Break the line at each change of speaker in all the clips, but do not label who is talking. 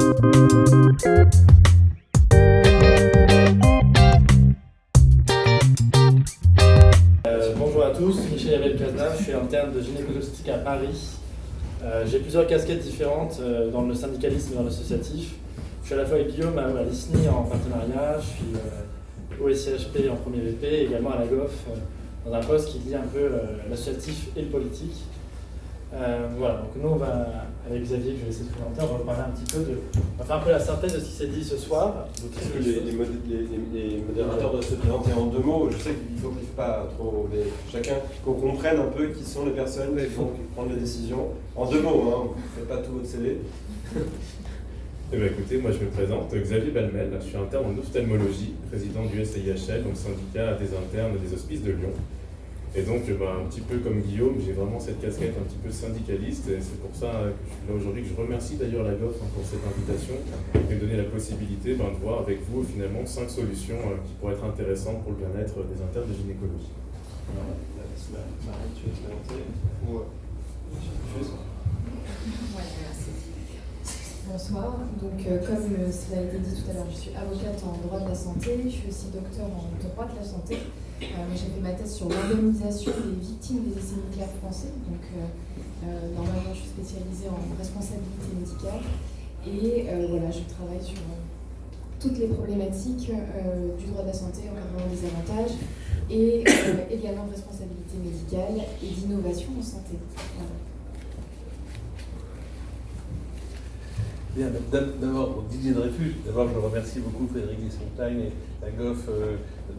Bonjour à tous, Michel Yavel-Cazenave, je suis interne de gynécologie à Paris. J'ai plusieurs casquettes différentes dans le syndicalisme et dans l'associatif. Je suis à la fois avec Guillaume à l'ISNI en partenariat, je suis au SCHP en premier VP et également à la GOF dans un poste qui lie un peu l'associatif et le politique. Voilà, donc nous on va, avec Xavier que je vais essayer de présenter, on va parler un petit peu on va faire un peu la synthèse de ce qui s'est dit ce soir.
Est-ce que les modérateurs doivent se présenter en 2 mots? Je sais qu'il faut pas trop chacun qu'on comprenne un peu qui sont les personnes qui vont prendre les décisions. En 2 mots, hein, vous ne faites pas tout votre CV.
Eh bien, écoutez, moi je me présente, Xavier Balmel, je suis interne en ophtalmologie, président du SAIHL, donc syndicat des internes des hospices de Lyon. Et donc, un petit peu comme Guillaume, j'ai vraiment cette casquette un petit peu syndicaliste, et c'est pour ça que je suis là aujourd'hui, que je remercie d'ailleurs la GOF pour cette invitation, et me donner la possibilité de voir avec vous finalement 5 solutions qui pourraient être intéressantes pour le bien-être des internes de gynécologie.
Marie, tu veux te présenter?
Bonsoir, donc comme cela a été dit tout à l'heure, je suis avocate en droit de la santé, je suis aussi docteur en droit de la santé. J'ai fait ma thèse sur l'indemnisation des victimes des essais nucléaires français, donc normalement je suis spécialisée en responsabilité médicale et voilà, je travaille sur toutes les problématiques du droit de la santé, encadrement des avantages et également de responsabilité médicale et d'innovation en santé. Voilà.
Bien, d'abord, pour Didier Dreyfus, d'abord je remercie beaucoup Frédéric Liesmontagne et la GOF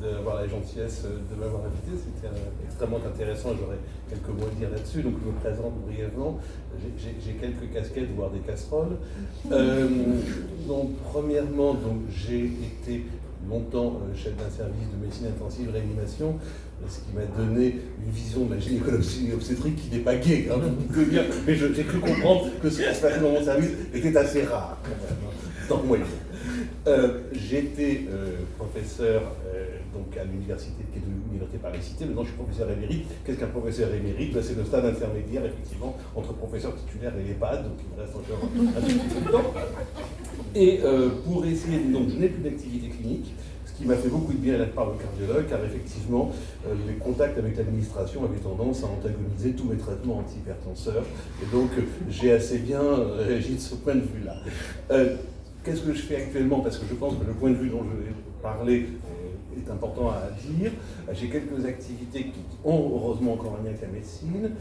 d'avoir la gentillesse de m'avoir invité. C'était extrêmement intéressant, j'aurais quelques mots à dire là-dessus, donc je me présente brièvement. J'ai quelques casquettes, voire des casseroles. Donc, premièrement, j'ai été longtemps chef d'un service de médecine intensive réanimation, ce qui m'a donné une vision de la gynécologie obstétrique qui n'est pas gaie, hein, mais j'ai cru comprendre que ce qui se passait dans mon service était assez rare, quand même, dans le moyen. J'étais professeur donc à l'université qui est de l'université Paris-Cité. Maintenant, je suis professeur émérite. Qu'est-ce qu'un professeur émérite? C'est le stade intermédiaire, effectivement, entre professeur titulaire et l'EHPAD, donc il me reste encore un petit peu de temps. Et pour essayer, donc je n'ai plus d'activité clinique, ce qui m'a fait beaucoup de bien à la part de cardiologue, car effectivement, les contacts avec l'administration avaient tendance à antagoniser tous mes traitements antihypertenseurs. Et donc, j'ai assez bien réagi de ce point de vue-là. Qu'est-ce que je fais actuellement? Parce que je pense que le point de vue dont je vais parler est important à dire. J'ai quelques activités qui ont heureusement encore un lien avec la médecine.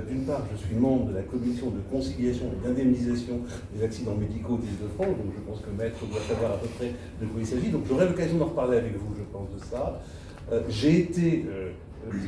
D'une part, je suis membre de la commission de conciliation et d'indemnisation des accidents médicaux d'Île-de-France, donc je pense que Maître doit savoir à peu près de quoi il s'agit. Donc j'aurai l'occasion d'en reparler avec vous, je pense, de ça. J'ai été,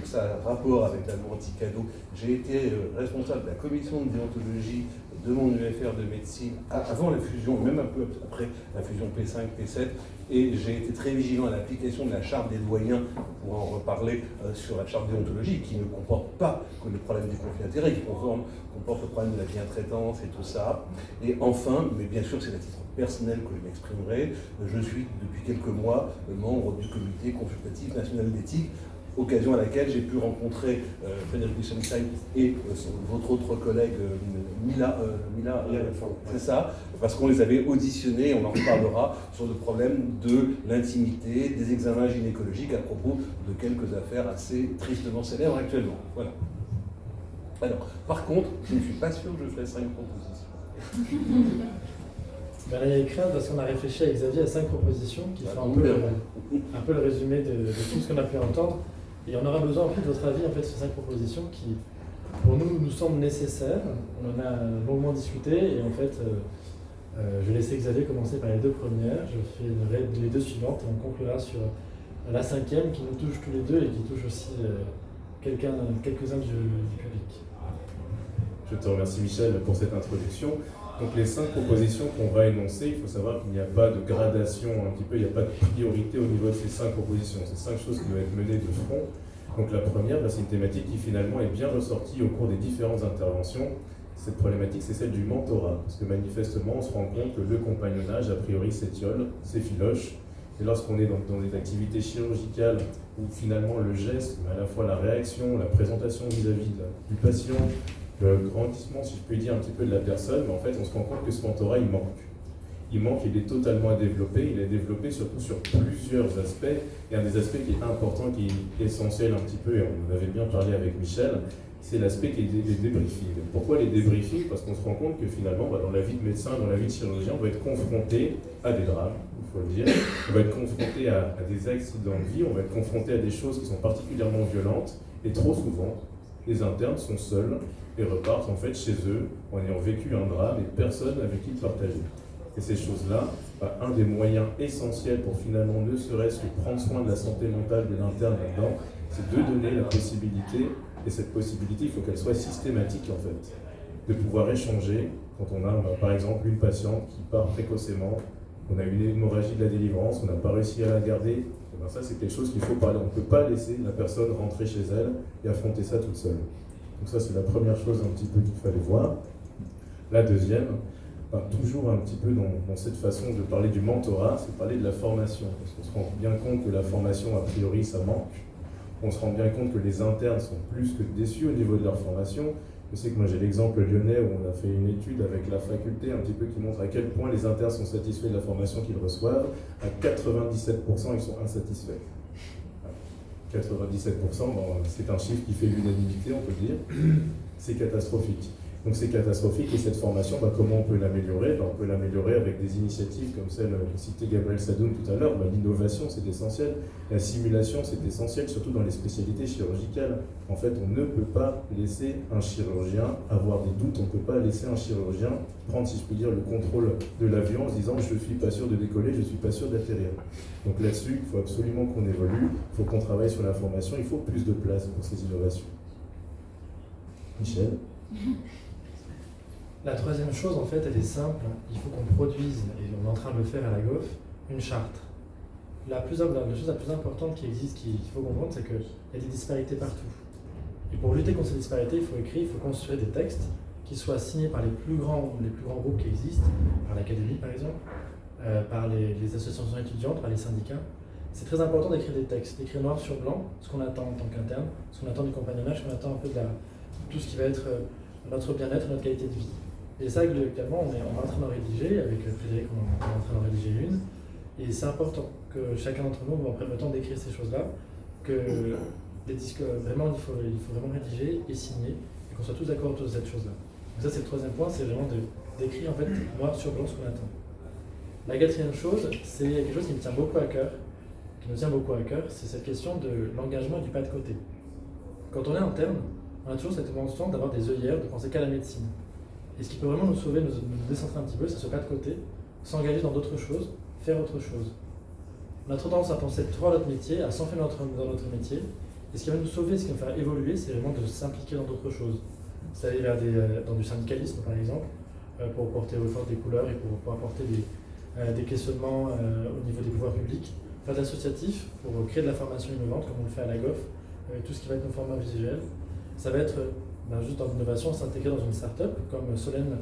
ça a un rapport avec la loi anti-cadeau, j'ai été responsable de la commission de déontologie de mon UFR de médecine avant la fusion, même un peu après la fusion P5-P7, et j'ai été très vigilant à l'application de la charte des doyens, on pourra en reparler sur la charte déontologie, qui ne comporte pas que le problème des conflits d'intérêts, qui comporte le problème de la bien-traitance et tout ça. Et enfin, mais bien sûr c'est à titre personnel que je m'exprimerai, je suis depuis quelques mois membre du comité consultatif national d'éthique, occasion à laquelle j'ai pu rencontrer Frédéric Liesmontagne et votre autre collègue Mila, c'est ça, parce qu'on les avait auditionnés, on en reparlera, sur le problème de l'intimité, des examens gynécologiques à propos de quelques affaires assez tristement célèbres actuellement. Voilà. Alors, par contre, je ne suis pas sûr que je ferai 5 propositions.
Ben là, il y a crainte parce qu'on a réfléchi avec Xavier à 5 propositions qui font un peu le résumé de tout ce qu'on a pu entendre. Et on aura besoin en fait, de votre avis en fait, sur 5 propositions qui, pour nous semblent nécessaires. On en a longuement discuté et en fait, je vais laisser Xavier commencer par les 2 premières. Je fais les 2 suivantes et on conclura sur la 5e qui nous touche tous les 2 et qui touche aussi quelques-uns du public.
Je te remercie Michel pour cette introduction. Donc les 5 propositions qu'on va énoncer, il faut savoir qu'il n'y a pas de gradation, il n'y a pas de priorité au niveau de ces 5 propositions. C'est 5 choses qui doivent être menées de front. Donc la première, c'est une thématique qui finalement est bien ressortie au cours des différentes interventions. Cette problématique, c'est celle du mentorat. Parce que manifestement, on se rend compte que le compagnonnage, a priori, s'étiole, s'effiloche. Et lorsqu'on est dans des activités chirurgicales où finalement le geste, mais à la fois la réaction, la présentation vis-à-vis du patient, le grandissement, si je puis dire, un petit peu de la personne, mais en fait, on se rend compte que ce mentorat, il manque. il manque, il est totalement à développer. Il est développé surtout sur plusieurs aspects. Et un des aspects qui est important, qui est essentiel un petit peu, et on en avait bien parlé avec Michel, c'est l'aspect qui est des débriefings. Pourquoi les débriefings? Parce qu'on se rend compte que finalement, dans la vie de médecin, dans la vie de chirurgien, on va être confronté à des drames, il faut le dire. On va être confronté à des accidents de vie, on va être confronté à des choses qui sont particulièrement violentes. Et trop souvent, les internes sont seuls et repartent en fait chez eux en ayant vécu un drame et personne avec qui partager. Et ces choses-là, un des moyens essentiels pour finalement ne serait-ce que prendre soin de la santé mentale de l'interne là-dedans, c'est de donner la possibilité, et cette possibilité, il faut qu'elle soit systématique en fait, de pouvoir échanger quand on a par exemple une patiente qui part précocement, on a une hémorragie de la délivrance, on n'a pas réussi à la garder, et bien ça c'est quelque chose qu'il faut parler. On ne peut pas laisser la personne rentrer chez elle et affronter ça toute seule. Donc ça c'est la première chose un petit peu qu'il fallait voir. La deuxième, toujours un petit peu dans cette façon de parler du mentorat, c'est parler de la formation. Parce qu'on se rend bien compte que la formation, a priori, ça manque. On se rend bien compte que les internes sont plus que déçus au niveau de leur formation. Je sais que moi j'ai l'exemple lyonnais où on a fait une étude avec la faculté un petit peu qui montre à quel point les internes sont satisfaits de la formation qu'ils reçoivent. À 97%, ils sont insatisfaits. 97%, c'est un chiffre qui fait l'unanimité, on peut dire. C'est catastrophique. Donc c'est catastrophique et cette formation, comment on peut l'améliorer? On peut l'améliorer avec des initiatives comme celle que citait Gabriel Sadoun tout à l'heure. L'innovation, c'est essentiel. La simulation, c'est essentiel, surtout dans les spécialités chirurgicales. En fait, on ne peut pas laisser un chirurgien avoir des doutes. On ne peut pas laisser un chirurgien prendre, si je puis dire, le contrôle de l'avion en se disant « je ne suis pas sûr de décoller, je ne suis pas sûr d'atterrir ». Donc là-dessus, il faut absolument qu'on évolue, il faut qu'on travaille sur la formation, il faut plus de place pour ces innovations. Michel?
La troisième chose, en fait, elle est simple. Il faut qu'on produise, et on est en train de le faire à la GOF, une charte. La chose la plus importante qui existe, qu'il faut comprendre, c'est qu'il y a des disparités partout. Et pour lutter contre ces disparités, il faut écrire, il faut construire des textes qui soient signés par les plus grands groupes qui existent, par l'académie par exemple, par les associations étudiantes, par les syndicats. C'est très important d'écrire des textes, d'écrire noir sur blanc, ce qu'on attend en tant qu'interne, ce qu'on attend du compagnonnage, ce qu'on attend un peu de tout ce qui va être notre bien-être, notre qualité de vie. Et ça, également, on est en train d'en rédiger, avec Frédéric, on est en train d'en rédiger une. Et c'est important que chacun d'entre nous prenne le temps d'écrire ces choses-là, que les disques, vraiment, il faut vraiment rédiger et signer, et qu'on soit tous d'accord autour de cette chose-là. Donc ça, c'est le troisième point, c'est vraiment d'écrire en fait noir sur blanc ce qu'on attend. La quatrième chose, c'est quelque chose qui me tient beaucoup à cœur, c'est cette question de l'engagement et du pas de côté. Quand on est interne, on a toujours cette tendance d'avoir des œillères, de penser qu'à la médecine. Et ce qui peut vraiment nous sauver, nous décentrer un petit peu, c'est ce pas de côté, s'engager dans d'autres choses, faire autre chose. On a trop tendance à penser trop à notre métier, à s'enfermer dans notre métier. Et ce qui va nous sauver, ce qui va nous faire évoluer, c'est vraiment de s'impliquer dans d'autres choses. C'est aller dans du syndicalisme, par exemple, pour porter haut et fort des couleurs et pour apporter des questionnements au niveau des pouvoirs publics. Faire de l'associatif pour créer de la formation innovante, comme on le fait à la GOF, avec tout ce qui va être nos formats visuels. Ça va être juste dans l'innovation, s'intégrer dans une start-up comme Solène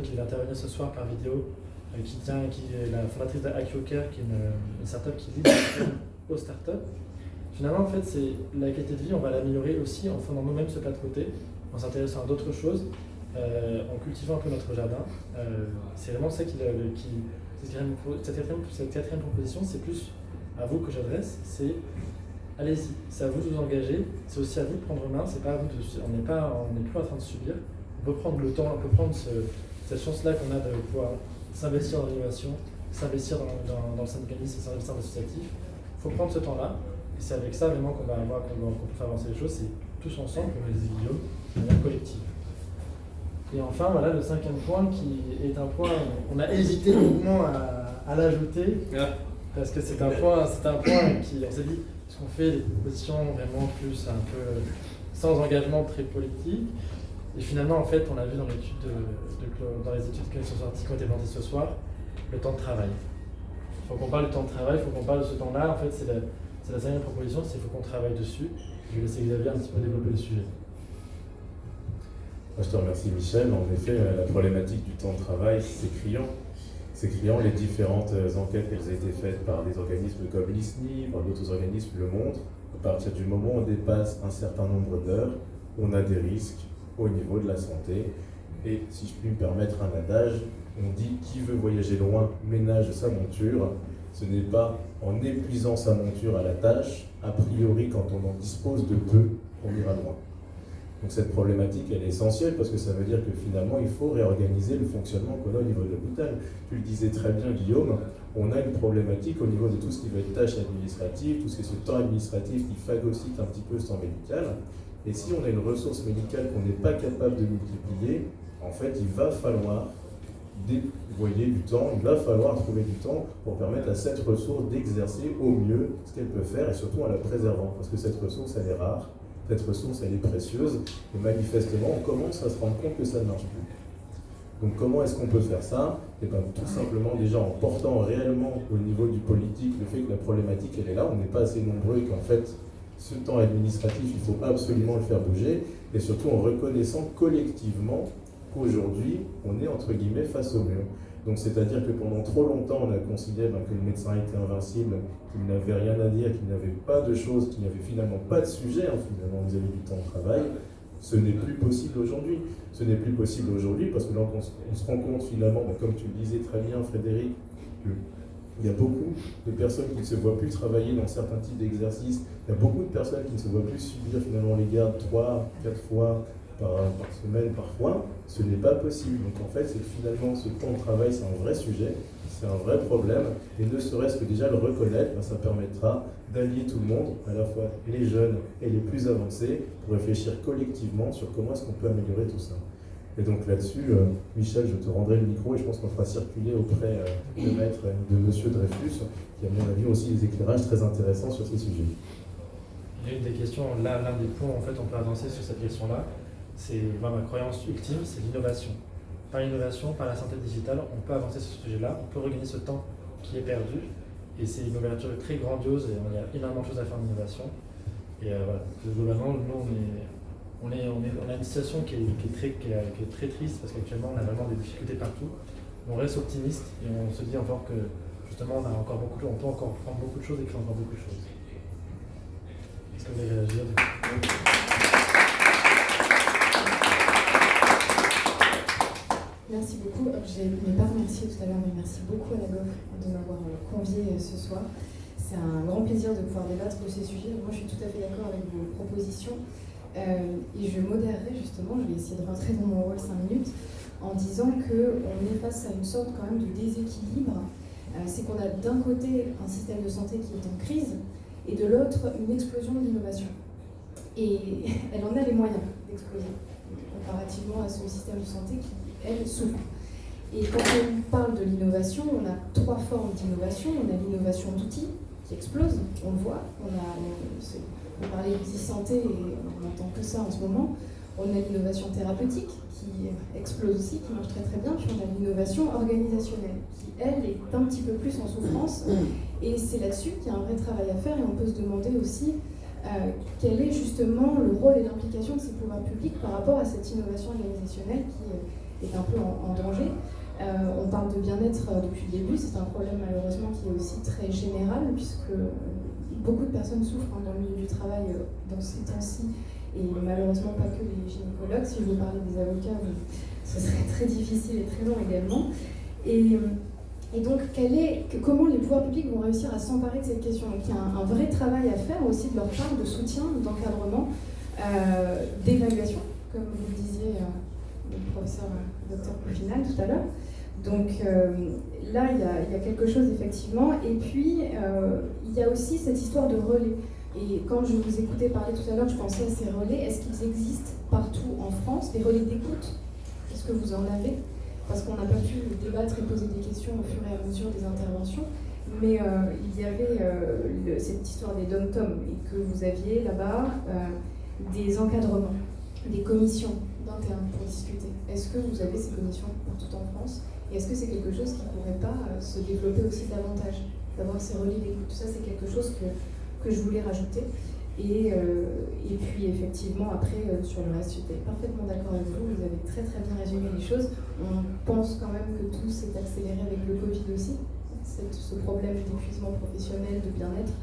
qui va intervenir ce soir par vidéo, qui est la fondatrice d'AccioCare, qui est une start-up qui lie aux start-up. Finalement, en fait, c'est la qualité de vie, on va l'améliorer aussi en faisant nous-mêmes ce pas de côté, en s'intéressant à d'autres choses, en cultivant un peu notre jardin. C'est vraiment ça cette quatrième proposition, c'est plus à vous que j'adresse, c'est allez-y, c'est à vous de vous engager, c'est aussi à vous de prendre main, c'est pas à vous on n'est plus en train de subir, on peut prendre le temps, on peut prendre cette chance-là qu'on a de pouvoir s'investir dans l'innovation, s'investir dans le syndicalisme, s'investir dans l'associatif. Il faut prendre ce temps-là, et c'est avec ça vraiment qu'on peut faire avancer les choses, c'est tous ensemble, comme les Guillaume, de manière collective. Et enfin, voilà le cinquième point qui est un point, on a hésité longuement à l'ajouter, parce que c'est un point qui, on s'est dit, est-ce qu'on fait des propositions vraiment plus un peu sans engagement très politique? Et finalement, en fait, on l'a vu dans les études qui sont sorties, qui ont été présentées ce soir, le temps de travail. Il faut qu'on parle du temps de travail, il faut qu'on parle de ce temps-là. En fait, c'est la cinquième proposition, c'est qu'il faut qu'on travaille dessus. Je vais laisser Xavier un petit peu développer le sujet.
Je te remercie Michel. En effet, la problématique du temps de travail, c'est criant. C'est criant, les différentes enquêtes qui ont été faites par des organismes comme l'ISNI, par d'autres organismes le montrent. À partir du moment où on dépasse un certain nombre d'heures, on a des risques au niveau de la santé. Et si je puis me permettre un adage, on dit qui veut voyager loin ménage sa monture. Ce n'est pas en épuisant sa monture à la tâche, a priori quand on en dispose de peu, on ira loin. Donc cette problématique, elle est essentielle parce que ça veut dire que finalement, il faut réorganiser le fonctionnement qu'on a au niveau de l'hôpital. Tu le disais très bien, Guillaume, on a une problématique au niveau de tout ce qui va être tâches administratives, tout ce qui est ce temps administratif qui phagocyte un petit peu ce temps médical. Et si on a une ressource médicale qu'on n'est pas capable de multiplier, en fait, il va falloir déployer du temps, il va falloir trouver du temps pour permettre à cette ressource d'exercer au mieux ce qu'elle peut faire et surtout en la préservant. Parce que cette ressource, elle est rare. Cette ressource, elle est précieuse, et manifestement, on commence à se rendre compte que ça ne marche plus. Donc comment est-ce qu'on peut faire ça? Et bien tout simplement déjà en portant réellement au niveau du politique le fait que la problématique, elle est là, on n'est pas assez nombreux et qu'en fait, ce temps administratif, il faut absolument le faire bouger, et surtout en reconnaissant collectivement qu'aujourd'hui, on est entre guillemets face au mur. Donc c'est-à-dire que pendant trop longtemps, on a considéré que le médecin était invincible, qu'il n'avait rien à dire, qu'il n'avait pas de choses, qu'il n'y avait finalement pas de sujet finalement vis-à-vis du temps de travail. Ce n'est plus possible aujourd'hui. Ce n'est plus possible aujourd'hui parce que là, on se rend compte finalement, comme tu le disais très bien Frédéric, qu'il y a beaucoup de personnes qui ne se voient plus travailler dans certains types d'exercices. Il y a beaucoup de personnes qui ne se voient plus subir finalement les gardes 3, 4 fois par semaine parfois, ce n'est pas possible. Donc en fait, c'est que finalement, ce temps de travail, c'est un vrai sujet, c'est un vrai problème, et ne serait-ce que déjà le reconnaître, ça permettra d'allier tout le monde, à la fois les jeunes et les plus avancés, pour réfléchir collectivement sur comment est-ce qu'on peut améliorer tout ça. Et donc là-dessus, Michel, je te rendrai le micro et je pense qu'on fera circuler auprès de maître de Monsieur Dreyfus, qui a, à mon avis, aussi des éclairages très intéressants sur ces sujets.
Il y a une des questions, l'un des points, en fait, on peut avancer sur cette question-là. C'est ma croyance ultime, c'est l'innovation. Par l'innovation, par la santé digitale, on peut avancer sur ce sujet-là, on peut regagner ce temps qui est perdu, et c'est une ouverture très grandiose, et il y a énormément de choses à faire en innovation. Et voilà, globalement, nous, on a une situation qui est très triste, parce qu'actuellement, on a vraiment des difficultés partout. On reste optimiste, et on se dit encore que, justement, on peut encore prendre beaucoup de choses et créer encore beaucoup de choses. Est-ce que vous allez réagir?
Merci beaucoup. Je n'ai pas remercié tout à l'heure, mais merci beaucoup à la GOF de m'avoir convié ce soir. C'est un grand plaisir de pouvoir débattre de ces sujets. Moi, je suis tout à fait d'accord avec vos propositions. Et je modérerai justement, je vais essayer de rentrer dans mon rôle 5 minutes, en disant qu'on est face à une sorte quand même de déséquilibre. C'est qu'on a d'un côté un système de santé qui est en crise, et de l'autre une explosion de l'innovation. Et elle en a les moyens d'exploser, comparativement à son système de santé qui, elle, souffre. Et quand on parle de l'innovation, on a 3 formes d'innovation. On a l'innovation d'outils qui explose, on le voit. On parlait d'e-santé et on n'entend que ça en ce moment. On a l'innovation thérapeutique qui explose aussi, qui marche très très bien. Puis on a l'innovation organisationnelle qui, elle, est un petit peu plus en souffrance. Et c'est là-dessus qu'il y a un vrai travail à faire et on peut se demander aussi quel est justement le rôle et l'implication de ces pouvoirs publics par rapport à cette innovation organisationnelle qui est un peu en danger. On parle de bien-être depuis le début, c'est un problème malheureusement qui est aussi très général puisque beaucoup de personnes souffrent dans le milieu du travail dans ces temps-ci et malheureusement pas que les gynécologues. Si je vous parlais des avocats, ce serait très difficile et très long également. Et donc, comment les pouvoirs publics vont réussir à s'emparer de cette question? Donc, il y a un vrai travail à faire aussi de leur part, de soutien, d'encadrement, d'évaluation, comme vous le disiez, le professeur Dr Coufinal tout à l'heure. Donc là, il y a quelque chose effectivement. Et puis, il y a aussi cette histoire de relais. Et quand je vous écoutais parler tout à l'heure, je pensais à ces relais. Est-ce qu'ils existent partout en France, des relais d'écoute? Est-ce que vous en avez? Parce qu'on n'a pas pu débattre et poser des questions au fur et à mesure des interventions. Mais il y avait cette histoire des dom-tom et que vous aviez là-bas des encadrements, des commissions d'internes pour discuter. Est-ce que vous avez ces commissions partout en France? Et est-ce que c'est quelque chose qui ne pourrait pas se développer aussi davantage, d'avoir ces relais d'écoute? Ça, c'est quelque chose que je voulais rajouter. Et puis effectivement, après, sur le reste, j'étais parfaitement d'accord avec vous, vous avez très très bien résumé les choses. On pense quand même que tout s'est accéléré avec le Covid aussi, ce problème d'épuisement professionnel, de bien-être.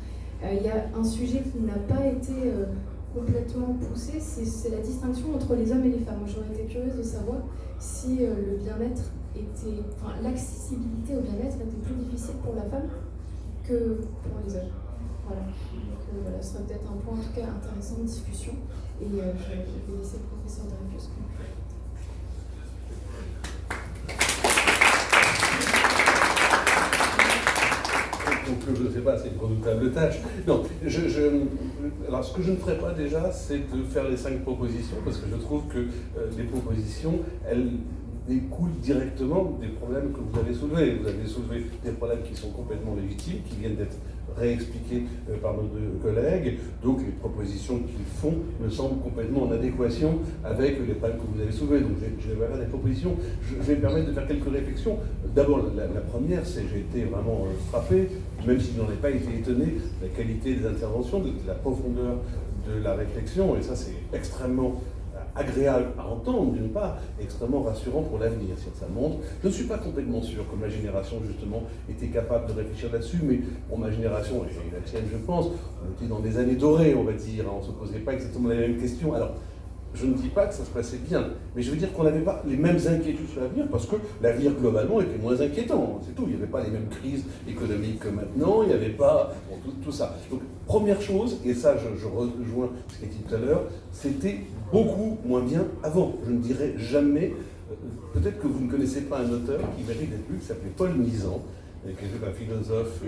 Il y a un sujet qui n'a pas été complètement poussé, c'est la distinction entre les hommes et les femmes. J'aurais été curieuse de savoir si le bien-être était, enfin l'accessibilité au bien-être était plus difficile pour la femme que pour les hommes. Voilà. Donc voilà, ce serait peut-être un point en tout cas intéressant de discussion. Et je vais laisser le professeur Dreyfus conclure.
Donc je ne sais pas, c'est une redoutable tâche. Non, alors ce que je ne ferai pas déjà, c'est de faire les 5 propositions, parce que je trouve que les propositions, elles découlent directement des problèmes que vous avez soulevés. Vous avez soulevé des problèmes qui sont complètement légitimes, qui viennent d'être réexpliqués par nos 2 collègues. Donc les propositions qu'ils font me semblent complètement en adéquation avec les problèmes que vous avez soulevés. Donc je vais faire des propositions. Je vais me permettre de faire quelques réflexions. D'abord, la première, c'est que j'ai été vraiment frappé, même si je n'en ai pas été étonné, de la qualité des interventions, de la profondeur de la réflexion. Et ça, c'est extrêmement agréable à entendre, d'une part, extrêmement rassurant pour l'avenir. Ça montre, je ne suis pas complètement sûr que ma génération, justement, était capable de réfléchir là-dessus, mais pour ma génération, et la tienne, je pense, on était dans des années dorées, on va dire, on ne se posait pas exactement les mêmes questions. Alors, je ne dis pas que ça se passait bien, mais je veux dire qu'on n'avait pas les mêmes inquiétudes sur l'avenir, parce que l'avenir, globalement, était moins inquiétant, c'est tout. Il n'y avait pas les mêmes crises économiques que maintenant, il n'y avait pas tout ça. Donc, première chose, et ça, je rejoins ce qui a été dit tout à l'heure, c'était beaucoup moins bien avant. Je ne dirais jamais, peut-être que vous ne connaissez pas un auteur qui mérite d'être lu, qui s'appelait Paul Nizan, qui était un philosophe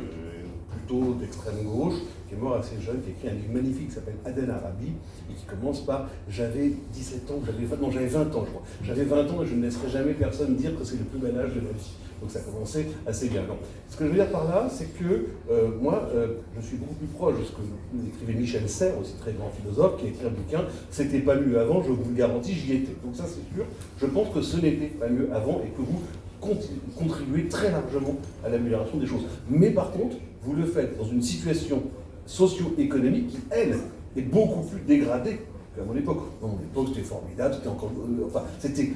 plutôt d'extrême gauche, qui est mort assez jeune, qui a écrit un livre magnifique qui s'appelle Aden Arabi, et qui commence par « J'avais 17 ans, j'avais 20 ans, je crois. J'avais 20 ans et je ne laisserai jamais personne dire que c'est le plus bel âge de ma vie. » Donc ça commençait assez bien. Donc, ce que je veux dire par là, c'est que moi, je suis beaucoup plus proche de ce que écrivait Michel Serres, aussi très grand philosophe, qui a écrit un bouquin « C'était pas mieux avant, je vous le garantis, j'y étais. » Donc ça, c'est sûr. Je pense que ce n'était pas mieux avant et que vous contribuez très largement à l'amélioration des choses. Mais par contre, vous le faites dans une situation socio-économique qui, elle, est beaucoup plus dégradée qu'à mon époque. À mon époque, c'était formidable, c'était encore... c'était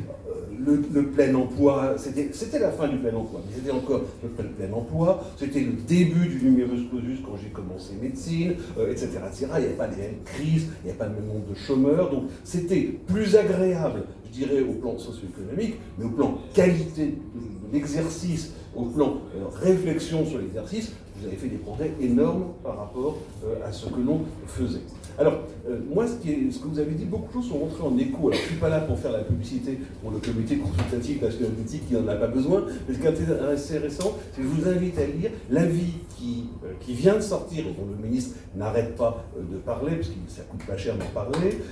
le plein emploi, c'était la fin du plein emploi, mais c'était encore le plein emploi, c'était le début du numerus clausus quand j'ai commencé médecine, etc., etc. Il n'y avait pas les mêmes crises, il n'y avait pas le même nombre de chômeurs, donc c'était plus agréable, je dirais, au plan socio-économique, mais au plan qualité de l'exercice, au plan réflexion sur l'exercice, vous avez fait des progrès énormes par rapport à ce que l'on faisait. Alors, moi, ce que vous avez dit, beaucoup de choses sont rentrées en écho. Alors, je ne suis pas là pour faire la publicité pour le comité consultatif national d'éthique qui n'en a pas besoin, mais ce qui est intéressant, c'est que je vous invite à lire l'avis qui vient de sortir, et dont le ministre n'arrête pas de parler, parce que ça ne coûte pas cher d'en parler,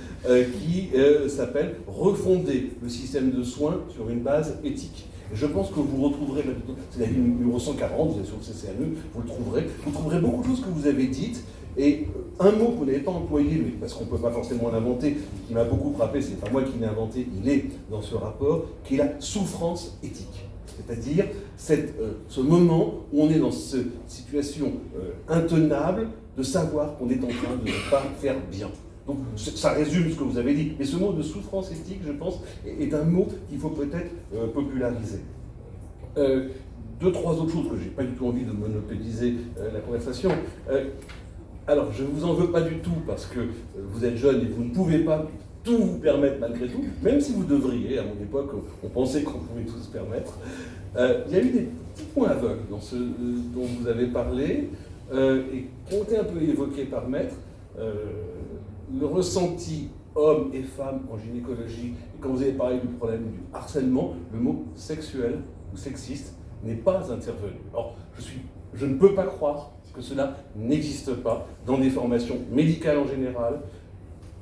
qui s'appelle « Refonder le système de soins sur une base éthique ». Je pense que vous retrouverez, c'est la ligne numéro 140, vous êtes sur le CCNE, vous trouverez beaucoup de choses que vous avez dites, et un mot que vous n'avez pas employé, mais parce qu'on ne peut pas forcément l'inventer, qui m'a beaucoup frappé, c'est pas moi qui l'ai inventé, il est dans ce rapport, qui est la souffrance éthique. C'est-à-dire ce moment où on est dans cette situation intenable de savoir qu'on est en train de ne pas faire bien. Donc ça résume ce que vous avez dit. Mais ce mot de souffrance éthique, je pense, est un mot qu'il faut peut-être populariser. 2-3 autres choses que je n'ai pas du tout envie de monopoliser la conversation. Alors, je ne vous en veux pas du tout parce que vous êtes jeune et vous ne pouvez pas tout vous permettre malgré tout, même si vous devriez. À mon époque, on pensait qu'on pouvait tout se permettre. Il y a eu des petits points aveugles dans ce dont vous avez parlé et qui ont été un peu évoqués par Maître. Le ressenti hommes et femmes en gynécologie, et quand vous avez parlé du problème du harcèlement, le mot sexuel ou sexiste n'est pas intervenu. Or, je ne peux pas croire que cela n'existe pas dans des formations médicales en général,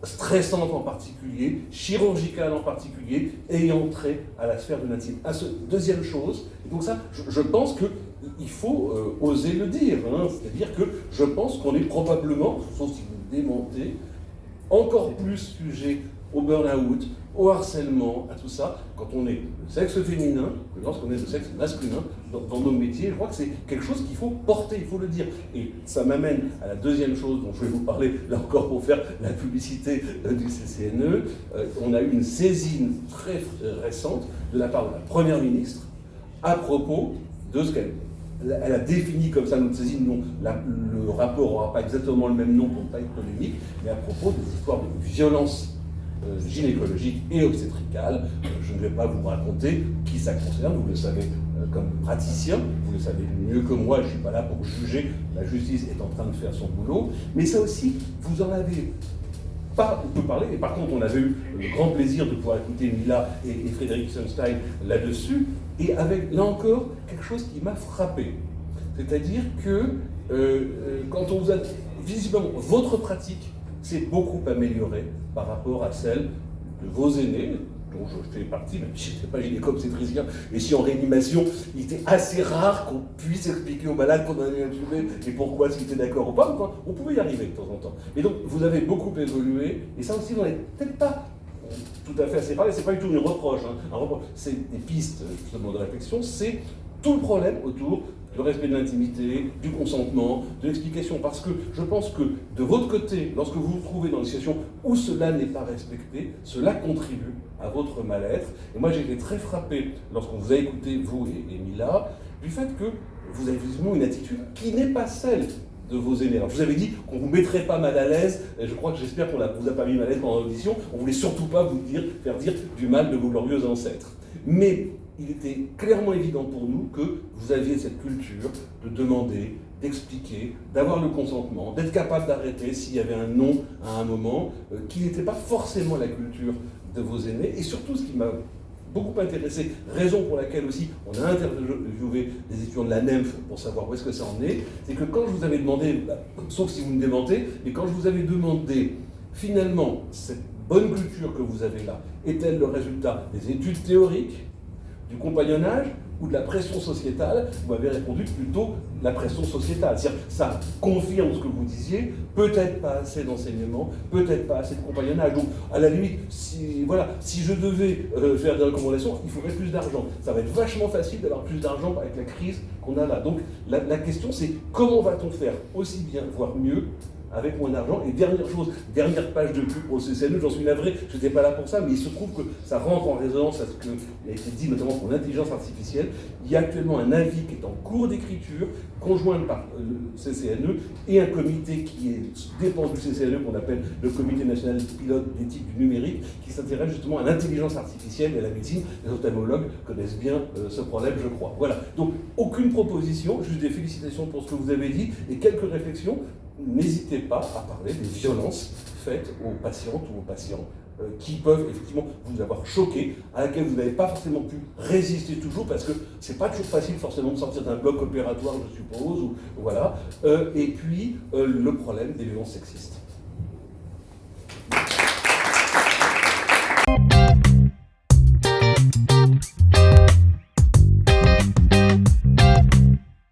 stressantes en particulier, chirurgicales en particulier, ayant trait à la sphère de l'intime. Deuxième chose, et donc ça, je pense qu'il faut oser le dire, hein, c'est-à-dire que je pense qu'on est probablement, sauf si vous démentez, encore plus sujet au burn-out, au harcèlement, à tout ça, quand on est de sexe féminin, que lorsqu'on est de sexe masculin, dans nos métiers. Je crois que c'est quelque chose qu'il faut porter, il faut le dire. Et ça m'amène à la deuxième chose dont je vais vous parler, là encore pour faire la publicité du CCNE. On a eu une saisine très récente de la part de la Première ministre à propos de ce qu'elle... Elle a défini comme ça notre saisine, non, le rapport n'aura pas exactement le même nom pour ne pas être polémique, mais à propos des histoires de violence gynécologique et obstétricale. Je ne vais pas vous raconter qui ça concerne, vous le savez comme praticien, vous le savez mieux que moi, je ne suis pas là pour juger, la justice est en train de faire son boulot, mais ça aussi, vous en avez pas beaucoup parlé, et par contre on avait eu le grand plaisir de pouvoir écouter Mila et Frédéric Sunstein là-dessus, et avec, là encore, quelque chose qui m'a frappé. C'est-à-dire que quand on vous a... Visiblement, votre pratique s'est beaucoup améliorée par rapport à celle de vos aînés, dont je fais partie, même si je n'étais pas gynéco-obstétricien, et si en réanimation, il était assez rare qu'on puisse expliquer aux malades qu'on avait intubé et pourquoi, s'ils étaient d'accord ou pas, enfin, on pouvait y arriver de temps en temps. Et donc, vous avez beaucoup évolué, et ça aussi, on n'est peut-être pas tout à fait assez parlé, c'est pas du tout une reproche, hein. Un reproche, c'est des pistes justement de réflexion, c'est tout le problème autour du respect de l'intimité, du consentement, de l'explication. Parce que je pense que de votre côté, lorsque vous vous trouvez dans une situation où cela n'est pas respecté, cela contribue à votre mal-être. Et moi j'ai été très frappé lorsqu'on vous a écouté, vous et Mila, du fait que vous avez visiblement une attitude qui n'est pas celle de vos aînés. Alors, je vous avais dit qu'on ne vous mettrait pas mal à l'aise, et je crois que j'espère qu'on ne vous a pas mis mal à l'aise pendant l'audition, on ne voulait surtout pas vous faire dire du mal de vos glorieux ancêtres. Mais il était clairement évident pour nous que vous aviez cette culture de demander, d'expliquer, d'avoir le consentement, d'être capable d'arrêter s'il y avait un non à un moment, qui n'était pas forcément la culture de vos aînés. Et surtout, ce qui m'a beaucoup intéressé, raison pour laquelle aussi on a interviewé des étudiants de la NEMF pour savoir où est-ce que ça en est, c'est que quand je vous avais demandé, sauf si vous me démentez, mais quand je vous avais demandé finalement cette bonne culture que vous avez là, est-elle le résultat des études théoriques, du compagnonnage ou de la pression sociétale, vous m'avez répondu plutôt la pression sociétale. C'est-à-dire, ça confirme ce que vous disiez, peut-être pas assez d'enseignement, peut-être pas assez de compagnonnage. Donc, à la limite, si je devais faire des recommandations, il faudrait plus d'argent. Ça va être vachement facile d'avoir plus d'argent avec la crise qu'on a là. Donc, la question, c'est comment va-t-on faire aussi bien, voire mieux, avec moins d'argent. Et dernière chose, dernière page de pub pour le CCNE, j'en suis navré, je n'étais pas là pour ça, mais il se trouve que ça rentre en résonance à ce qui a été dit notamment pour l'intelligence artificielle. Il y a actuellement un avis qui est en cours d'écriture, conjoint par le CCNE, et un comité qui dépend du CCNE, qu'on appelle le Comité national pilote d'éthique du numérique, qui s'intéresse justement à l'intelligence artificielle et à la médecine. Les ophtalmologues connaissent bien ce problème, je crois. Voilà, donc aucune proposition, juste des félicitations pour ce que vous avez dit, et quelques réflexions. N'hésitez pas à parler des violences faites aux patientes ou aux patients qui peuvent effectivement vous avoir choqué, à laquelle vous n'avez pas forcément pu résister toujours, parce que c'est pas toujours facile forcément de sortir d'un bloc opératoire, je suppose, ou voilà. Et puis le problème des violences sexistes.